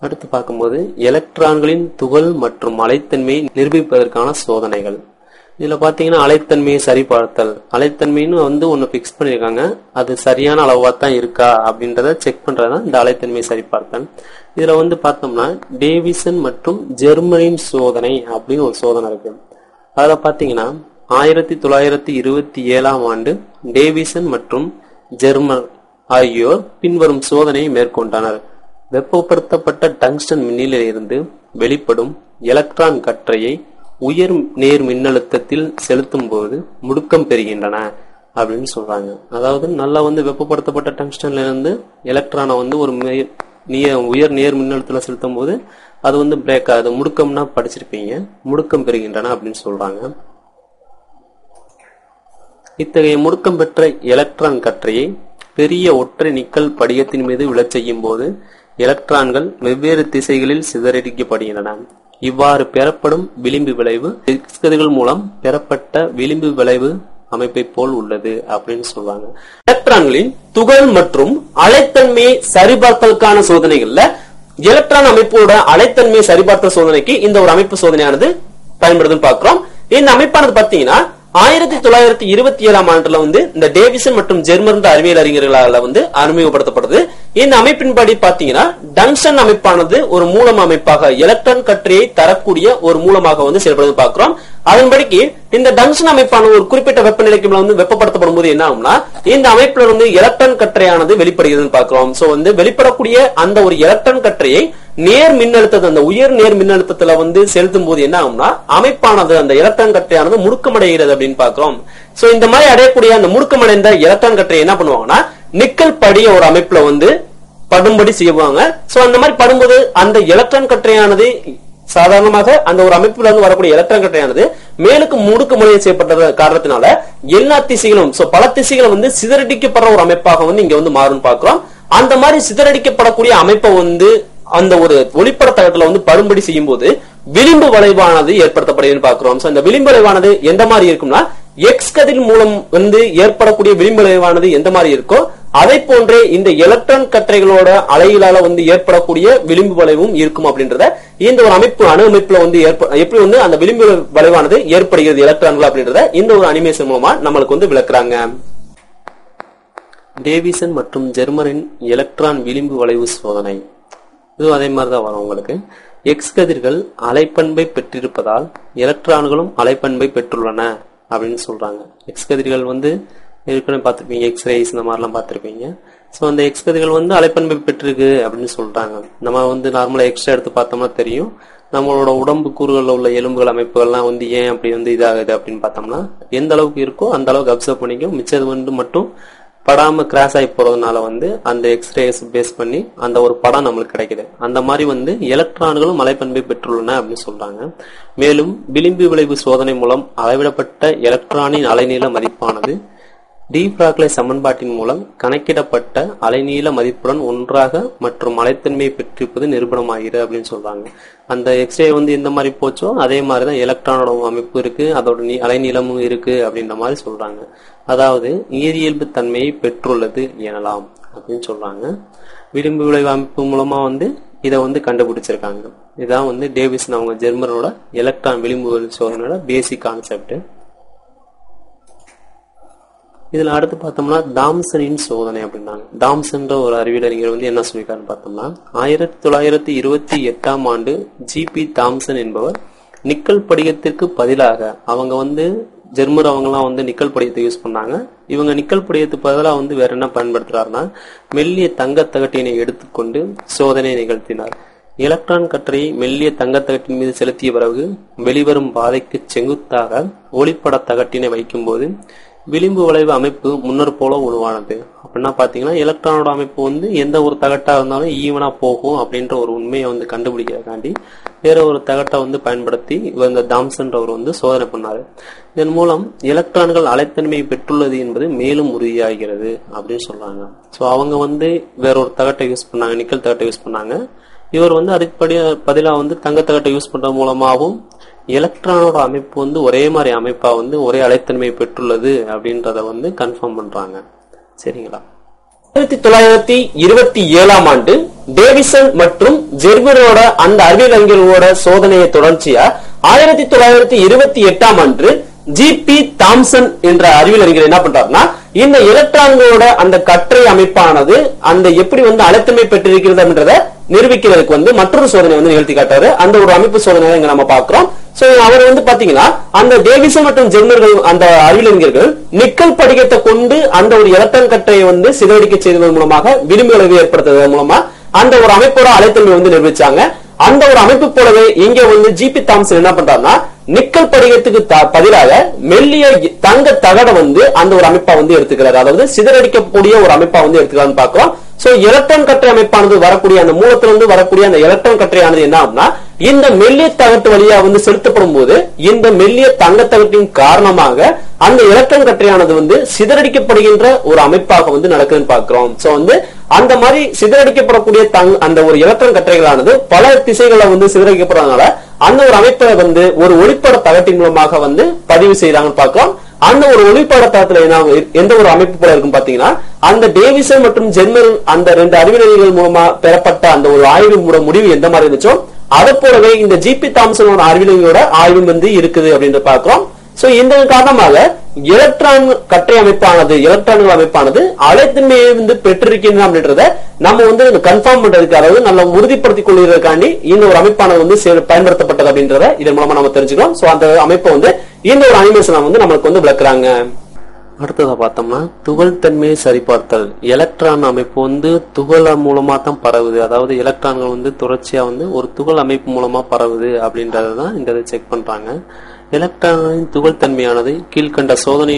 அடுத்து பார்க்கும்போது எலக்ட்ரான்களின் துகள் மற்றும் அலைத்தன்மையை நிரூபிப்பதற்கான சோதனைகள். இதுல பாத்தீங்கன்னா அலைத்தன்மையை சரிபார்த்தல், அலைத்தன்மைன்னு ஒன்னு பிக்ஸ் பண்ணிருக்காங்க, அது சரியான அளவா தான் இருக்கா அப்படின்றத செக் பண்றதுதான் இந்த அலைத்தன்மையை சரிபார்த்தல். இதுல பார்த்தோம்னா டேவிசன் மற்றும் ஜெர்மரின் சோதனை அப்படின்னு ஒரு சோதனை இருக்கு. அதுல பாத்தீங்கன்னா 1927ஆம் ஆண்டு டேவிசன் மற்றும் ஜெர்மர் ஆகியோர் பின்வரும் சோதனையை மேற்கொண்டனர். வெப்பப்படுத்தப்பட்ட டங்ஸ்டன் மின்னிலிருந்து வெளிப்படும் எலக்ட்ரான் கற்றையை உயர் நேர் மின்னழுத்தத்தில் செலுத்தும் போது முடுக்கம் பெறுகின்றன அப்படின்னு சொல்றாங்க. அதாவது நல்லா வெப்பப்படுத்தப்பட்ட டங்ஸ்டன்ல இருந்து எலக்ட்ரானை ஒரு உயர் நேர் மின்னழுத்தத்துல செலுத்தும் போது அது பிரேக் ஆகுது, முடுக்கம்னா படிச்சிருப்பீங்க, முடுக்கம் பெறுகின்றன அப்படின்னு சொல்றாங்க. இத்தகைய முடுக்கம் பெற்ற எலக்ட்ரான் கற்றையை பெரிய ஒற்றை நிக்கல் படிகத்தின் மீது விழச் செய்யும் போது எலக்ட்ரான்கள் வெவ்வேறு திசைகளில் சிதறடிக்கப்படுகின்றன. இவ்வாறு பெறப்படும் விளிம்பு விளைவு எக்ஸ் கதிர்கள் மூலம் பெறப்பட்ட விளிம்பு விளைவு அமைப்பை போல் உள்ளது அப்படின்னு சொல்றாங்க. எலக்ட்ரான்களின் துகள் மற்றும் அலைத்தன்மையை சரிபார்த்தலுக்கான சோதனைகள்ல எலக்ட்ரான் அமைப்போட அலைத்தன்மையை சரிபார்த்த சோதனைக்கு இந்த ஒரு அமைப்பு சோதனையானது பயன்படுதுன்னு பாக்குறோம். இந்த அமைப்பானது பாத்தீங்கன்னா 1927ஆம் ஆண்டுல இந்த டேவிசன் மற்றும் ஜெர்மர் அறிவியல் அறிஞர்களால அறிமுகப்படுத்தப்படுது. இந்த அமைப்பின்படி பாத்தீங்கன்னா டங்ஸ்டன் அமைப்பானது ஒரு மூலம் அமைப்பாக எலக்ட்ரான் கற்றையை தரக்கூடிய ஒரு மூலமாக செயல்படுது பாக்குறோம். அதன்படிக்கு இந்த டங்ஸ்டன் அமைப்பான ஒரு குறிப்பிட்ட வெப்பநிலைக்கு வெப்பப்படுத்தப்படும் போது என்ன ஆகும்னா இந்த அமைப்புல எலக்ட்ரான் கற்றையானது வெளிப்படுகிறது பாக்குறோம். சோ வெளிப்படக்கூடிய அந்த ஒரு எலக்ட்ரான் கற்றையை நேர் மின்னழுத்தத்தை அந்த உயர் நேர் மின்னழுத்தத்துல செலுத்தும் போது என்ன ஆகும்னா அமைப்பானது அந்த எலக்ட்ரான் கற்றையானது முடுக்கமடைகிறது அப்படின்னு பாக்குறோம். சோ இந்த மாதிரி அடையக்கூடிய அந்த முடுக்கமடைந்த எலக்ட்ரான் கற்றை என்ன பண்ணுவாங்கன்னா நிக்கல் படிய ஒரு அமைப்புல படும்படி செய்வாங்க. சோ அந்த மாதிரி படும்போது அந்த எலக்ட்ரான் கற்றையானது சாதாரணமாக அந்த ஒரு அமைப்புல வரக்கூடிய எலக்ட்ரான் கற்றையானது மேலுக்கு முடுக்கமடைய செய்யப்பட்ட காரணத்தினால எல்லா திசைகளும் பல திசைகளும் சிதறடிக்கப்படுற ஒரு அமைப்பாக இங்க மாறும் பாக்குறோம். அந்த மாதிரி சிதறடிக்கப்படக்கூடிய அமைப்பை அந்த ஒரு ஒளிப்பட தகட்டுல படும்படி செய்யும் போது விளிம்பு வளைவானது ஏற்படுத்தப்படுகிறது பாக்குறோம். அந்த விளிம்பு வளைவானது எந்த மாதிரி இருக்கும்னா எக்ஸ் கதிர் மூலம் ஏற்படக்கூடிய விளிம்பு வளைவானது எந்த மாதிரி இருக்கோ அதை போன்றே இந்த எலக்ட்ரான் கற்றைகளோட அலையிலால ஏற்படக்கூடிய விளிம்பு வளைவும் இருக்கும் அப்படின்றத இந்த ஒரு அமைப்பு அணு அமைப்புல எப்படி அந்த விளிம்பு வளைவானது ஏற்படுகிறது எலக்ட்ரான்கள் அப்படின்றத இந்த ஒரு அனிமேஷன் மூலமா நம்மளுக்கு விளக்குறாங்க. டேவிசன் மற்றும் ஜெர்மரின் எலக்ட்ரான் விளிம்பு வளைவு சோதனை இது அதே மாதிரிதான் வரும் உங்களுக்கு. எக்ஸ் கதிர்கள் அலைப்பண்பை பெற்றிருப்பதால் எலக்ட்ரான்களும் அலைப்பண்பை பெற்றுள்ளன அப்படின்னு சொல்றாங்க. எக்ஸ் கதிர்கள் ஏற்கனவே பார்த்திருப்பீங்க, எக்ஸ்ரேஸ் இந்த மாதிரிலாம் பார்த்திருப்பீங்க. சோ அந்த எக்ஸ் கதிர்கள் அலைப்பண்பை பெற்றிருக்கு அப்படின்னு சொல்றாங்க. நம்ம நார்மலா எக்ஸ்ரே எடுத்து பார்த்தோம்னா தெரியும் நம்மளோட உடம்பு கூறுகள்ல உள்ள எலும்புகள் அமைப்புகள்லாம் ஏன் அப்படி இதாகுது அப்படின்னு பார்த்தோம்னா எந்த அளவுக்கு இருக்கோ அந்த அளவுக்கு அப்சர்வ் பண்ணிக்கும், மிச்சது மட்டும் படாம கிராஸ் ஆகி போறதுனால அந்த எக்ஸ்ரேஸ் பேஸ் பண்ணி அந்த ஒரு படம் நம்மளுக்கு கிடைக்குது. அந்த மாதிரி எலக்ட்ரான்களும் அலைப்பண்பை பெற்றுள்ளன அப்படின்னு சொல்றாங்க. மேலும் விளிம்பு விளைவு சோதனை மூலம் அளவிடப்பட்ட எலக்ட்ரானின் அலைநீள மதிப்பானது டி பிராக்லே சமன்பாட்டின் மூலம் கணக்கிடப்பட்ட அலைநீள மதிப்புடன் ஒன்றாக மற்றும் அலைத்தன்மையை பெற்றிருப்பது நிரூபணமாகிறது அப்படின்னு சொல்றாங்க. அந்த எக்ஸ்ரே எந்த மாதிரி போச்சோ அதே மாதிரிதான் எலக்ட்ரானோட அமைப்பு இருக்கு, அதோட அலைநீளமும் இருக்கு அப்படின்ற மாதிரி சொல்றாங்க. அதாவது ஈரியல்பு தன்மையை பெற்றுள்ளது எனலாம் அப்படின்னு சொல்றாங்க. விளிம்பு விளைவு அமைப்பு மூலமா இதை கண்டுபிடிச்சிருக்காங்க. இதான் டேவிசன் அவங்க ஜெர்மனோட எலக்ட்ரான் விளிம்பு சோதனையோட பேசிக் கான்செப்ட். இதுல அடுத்து பார்த்தோம்னா தாம்சனின் சோதனை அப்படின்னாங்க. தாம்சன்ற ஒரு அறிவியல் அறிஞர் என்ன சொல்லிருக்காருன்னு பார்த்தோம்னா 1928ஆம் ஆண்டு ஜிபி தாம்சன் என்பவர் நிக்கல் படிகத்திற்கு பதிலாக அவங்க ஜெர்மர் அவங்கலாம் நிக்கல் படிகத்தை யூஸ் பண்ணாங்க. இவங்க நிக்கல் படிகத்துக்கு பதிலாக வேற என்ன பயன்படுத்துறாருன்னா மெல்லிய தங்க தகட்டினை எடுத்துக்கொண்டு சோதனை நிகழ்த்தினார். எலக்ட்ரான் கற்றையை மெல்லிய தங்கத்தகட்டின் மீது செலுத்திய பிறகு வெளிவரும் பாதைக்கு செங்குத்தாக ஒளிப்பட தகட்டினை வைக்கும் போது விளிம்பு வளைவு அமைப்பு முன்னர் போல உருவானது. அப்படின்னா பாத்தீங்கன்னா எலக்ட்ரானோட அமைப்பு எந்த ஒரு தகட்டா இருந்தாலும் ஈவனா போகும் அப்படின்ற ஒரு உண்மையை கண்டுபிடிக்கிறதுக்காண்டி வேற ஒரு தகட்டை பயன்படுத்தி இந்த தாம்சன்றவர் சோதனை பண்ணாரு. இதன் மூலம் எலக்ட்ரான்கள் அலைத்தன்மையை பெற்றுள்ளது என்பது மேலும் உறுதியாகிறது அப்படின்னு சொல்றாங்க. சோ அவங்க வேற ஒரு தகட்டை யூஸ் பண்ணாங்க, நிக்கல் தகட்டை யூஸ் பண்ணாங்க. இவர் அதுக்கு பதிலா தங்க தகட்டை யூஸ் பண்றது மூலமாகவும் எலக்ட்ரானோட அமைப்பு ஒரே மாதிரி அமைப்பா ஒரே அலைத்தன்மையை பெற்றுள்ளது அப்படின்றத கன்ஃபார்ம் பண்றாங்க. சரிங்களா? 1927ஆம் ஆண்டு டேவிஸ் டேவிசன் மற்றும் ஜெர்மரோட அந்த அறிவியல் அறிஞர்களோட சோதனையை தொடர்ச்சியா 1928 அன்று ஜி.பி. தாம்சன் என்ற அறிவியல் அறிஞர் என்ன பண்றாருன்னா, இந்த எலக்ட்ரான்களோட அந்த கற்றை அமைப்பானது அந்த எப்படி அழுத்தமை பெற்றிருக்கிறது அப்படின்றத நிரூபிக்கிறதுக்கு மற்றொரு சோதனை நிகழ்த்தி காட்டாரு. அந்த ஒரு அமைப்பு சோதனை இங்க நம்ம பாக்குறோம். சோ அவர் பாத்தீங்கன்னா அந்த டேவிசன் மற்றும் ஜெர்மர்கள் அந்த அறிவியல் அறிஞர்கள் நிக்கல் படிகத்தை கொண்டு அந்த ஒரு எலக்ட்ரான் கற்றையை சிதறடிக்க செய்வதன் மூலமாக விளிம்பு விளைவு ஏற்படுத்துவதன் மூலமா அந்த ஒரு அமைப்போட அலைத்தன்மை நிரூபிச்சாங்க. அந்த ஒரு அமைப்பு போலவே இங்க ஜி.பி. தாம்சன் என்ன பண்றாருன்னா, நிக்கல் படிகத்துக்கு பதிலாக மெல்லிய தங்க தகட அந்த ஒரு அமைப்பா எடுத்துக்கிறாரு. அதாவது சிதறடிக்கக்கூடிய ஒரு அமைப்பா எடுத்துக்கிறான்னு பாக்குறோம். சோ எலக்ட்ரான் கற்றை அமைப்பானது வரக்கூடிய அந்த மூலத்திலிருந்து வரக்கூடிய அந்த எலக்ட்ரான் கற்றையானது என்ன ஆகும்னா, இந்த மெல்லிய தகட்டு வழியா சிறுத்தப்படும் போது இந்த மெல்லிய தங்க தகட்டின் காரணமாக அந்த எலக்ட்ரான் கற்றையானது சிதறடிக்கப்படுகின்ற ஒரு அமைப்பாக நடக்குதுன்னு பாக்குறோம். சோ அந்த மாதிரி சிதறடிக்கப்படக்கூடிய அந்த ஒரு எலக்ட்ரான் கற்றைகளானது பல திசைகளை சிதறடிக்கப்படுறதுனால அந்த ஒரு அமைப்பை ஒரு ஒளிப்பட தகட்டின் மூலமாக பதிவு செய்யறாங்கன்னு பாக்குறோம். அந்த ஒரு ஒளிப்பட தகத்துல எந்த ஒரு அமைப்பு போல இருக்கும் பாத்தீங்கன்னா, அந்த டேவிசன் மற்றும் ஜெர்மர் அந்த ரெண்டு அறிவியல்கள் மூலமா பெறப்பட்ட அந்த ஒரு ஆய்வு முடிவு எந்த மாதிரி இருந்துச்சோ அதை போலவே இந்த ஜி.பி. தாம்சனோட அறிவியலோட ஆய்வு இருக்குது அப்படின்னு பாக்குறோம். சோ இந்த காரணமாக எலக்ட்ரான் கற்றை அமைப்பானது எலக்ட்ரான்கள் அமைப்பானது அலைத்தன்மையை பெற்றிருக்கின்றன அப்படின்றத நம்ம கன்ஃபார்ம் பண்றதுக்கு, அதாவது நல்லா உறுதிப்படுத்திக் கொள்வதற்காண்டி இந்த ஒரு அமைப்பானது பயன்படுத்தப்பட்டது அப்படின்றத இதன் மூலமா நம்ம தெரிஞ்சுக்கிறோம். சோ அந்த அமைப்பை இந்த ஒரு அனிமேஷன் நம்மளுக்கு விளக்குறாங்க. அடுத்ததா பார்த்தோம்னா துகள் தன்மையை சரிபார்த்தல். எலக்ட்ரான் அமைப்பு துகள் மூலமா தான் பரவுது, அதாவது எலக்ட்ரான்கள் தொடர்ச்சியா ஒரு துகள் அமைப்பு மூலமா பரவுது அப்படின்றதான் இந்த செக் பண்றாங்க. எலக்ட்ரானின் துகள் தன்மையானது கீழ்கண்ட சோதனை